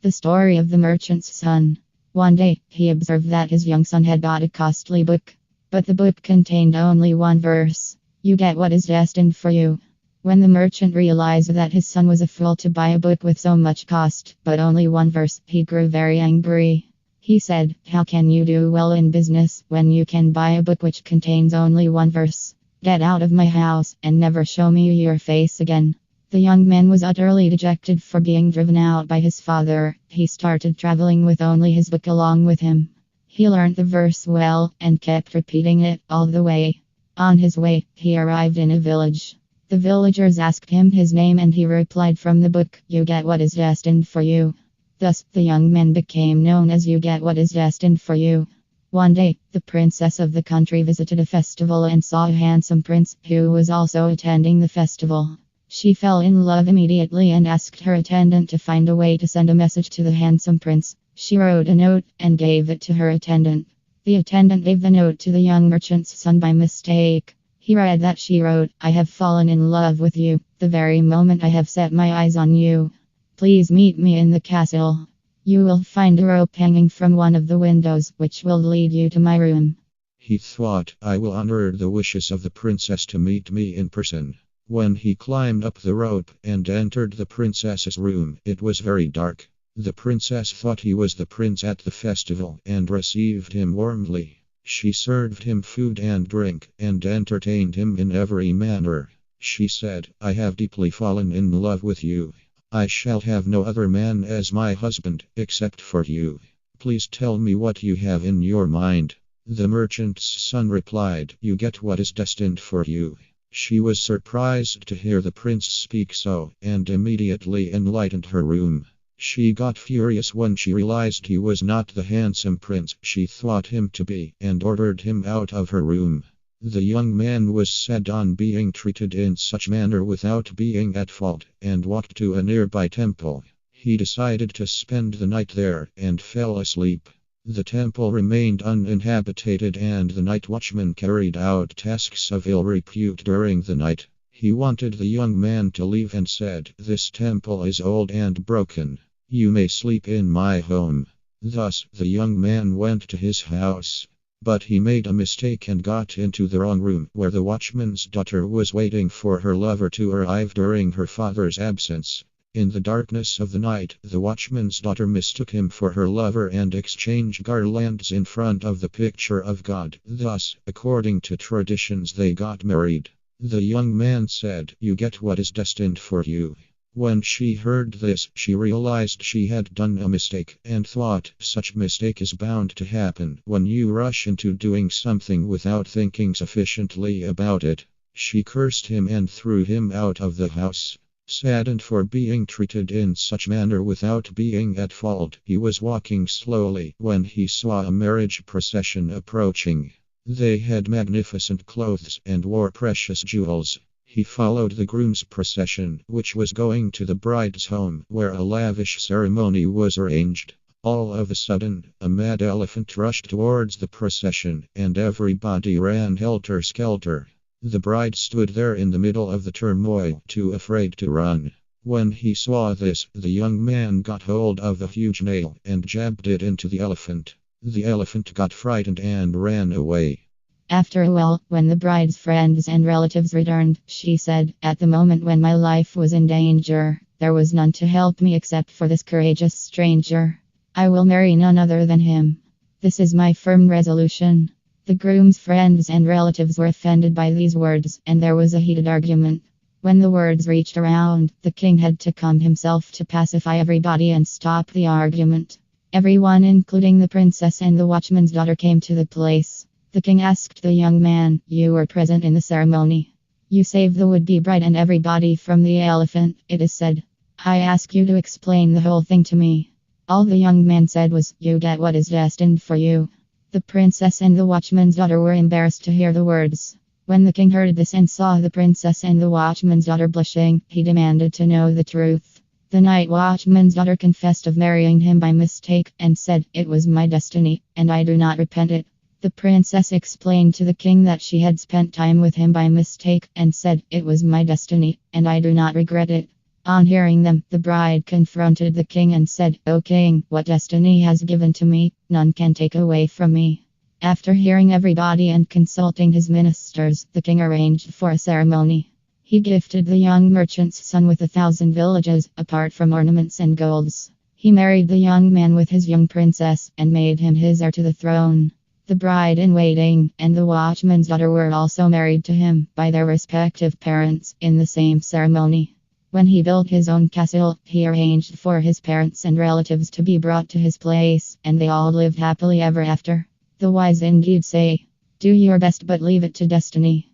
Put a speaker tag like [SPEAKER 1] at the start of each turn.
[SPEAKER 1] The story of the merchant's son. One day, he observed that his young son had bought a costly book, but the book contained only one verse: "You get what is destined for you." When the merchant realized that his son was a fool to buy a book with so much cost, but only one verse, he grew very angry. He said, "How can you do well in business when you can buy a book which contains only one verse? Get out of my house and never show me your face again." The young man was utterly dejected for being driven out by his father. He started traveling with only his book along with him. He learned the verse well and kept repeating it all the way. On his way, he arrived in a village. The villagers asked him his name and he replied from the book, "You get what is destined for you." Thus, the young man became known as "You Get What Is Destined for You." One day, the princess of the country visited a festival and saw a handsome prince who was also attending the festival. She fell in love immediately and asked her attendant to find a way to send a message to the handsome prince. She wrote a note and gave it to her attendant. The attendant gave the note to the young merchant's son by mistake. He read that she wrote, "I have fallen in love with you, the very moment I have set my eyes on you. Please meet me in the castle. You will find a rope hanging from one of the windows, which will lead you to my room."
[SPEAKER 2] He thought, "I will honor the wishes of the princess to meet me in person." When he climbed up the rope and entered the princess's room, it was very dark. The princess thought he was the prince at the festival and received him warmly. She served him food and drink and entertained him in every manner. She said, "I have deeply fallen in love with you. I shall have no other man as my husband except for you. Please tell me what you have in your mind." The merchant's son replied, "You get what is destined for you." She was surprised to hear the prince speak so, and immediately enlightened her room. She got furious when she realized he was not the handsome prince she thought him to be, and ordered him out of her room. The young man was set on being treated in such manner without being at fault, and walked to a nearby temple. He decided to spend the night there, and fell asleep. The temple remained uninhabited and the night watchman carried out tasks of ill repute during the night. He wanted the young man to leave and said, "This temple is old and broken. You may sleep in my home." Thus, the young man went to his house. But he made a mistake and got into the wrong room, where the watchman's daughter was waiting for her lover to arrive during her father's absence. In the darkness of the night, the watchman's daughter mistook him for her lover and exchanged garlands in front of the picture of God. Thus, according to traditions, they got married. The young man said, "You get what is destined for you." When she heard this, she realized she had done a mistake and thought, such mistake is bound to happen when you rush into doing something without thinking sufficiently about it. She cursed him and threw him out of the house. Saddened for being treated in such manner without being at fault, he was walking slowly when he saw a marriage procession approaching. They had magnificent clothes and wore precious jewels. He followed the groom's procession, which was going to the bride's home, where a lavish ceremony was arranged. All of a sudden, a mad elephant rushed towards the procession, and everybody ran helter-skelter. The bride stood there in the middle of the turmoil, too afraid to run. When he saw this, the young man got hold of a huge nail and jabbed it into the elephant. The elephant got frightened and ran away.
[SPEAKER 1] After a while, when the bride's friends and relatives returned, she said, "At the moment when my life was in danger, there was none to help me except for this courageous stranger. I will marry none other than him. This is my firm resolution." The groom's friends and relatives were offended by these words, and there was a heated argument. When the words reached around, the king had to come himself to pacify everybody and stop the argument. Everyone, including the princess and the watchman's daughter, came to the place. The king asked the young man, "You were present in the ceremony. You saved the would-be bride and everybody from the elephant, it is said. I ask you to explain the whole thing to me." All the young man said was, "You get what is destined for you." The princess and the watchman's daughter were embarrassed to hear the words. When the king heard this and saw the princess and the watchman's daughter blushing, he demanded to know the truth. The night watchman's daughter confessed of marrying him by mistake and said, "It was my destiny, and I do not repent it." The princess explained to the king that she had spent time with him by mistake and said, "It was my destiny, and I do not regret it." On hearing them, the bride confronted the king and said, "O king, what destiny has given to me, none can take away from me." After hearing everybody and consulting his ministers, the king arranged for a ceremony. He gifted the young merchant's son with 1,000 villages, apart from ornaments and golds. He married the young man with his young princess, and made him his heir to the throne. The bride-in-waiting and the watchman's daughter were also married to him by their respective parents in the same ceremony. When he built his own castle, he arranged for his parents and relatives to be brought to his place, and they all lived happily ever after. The wise indeed say, "Do your best but leave it to destiny."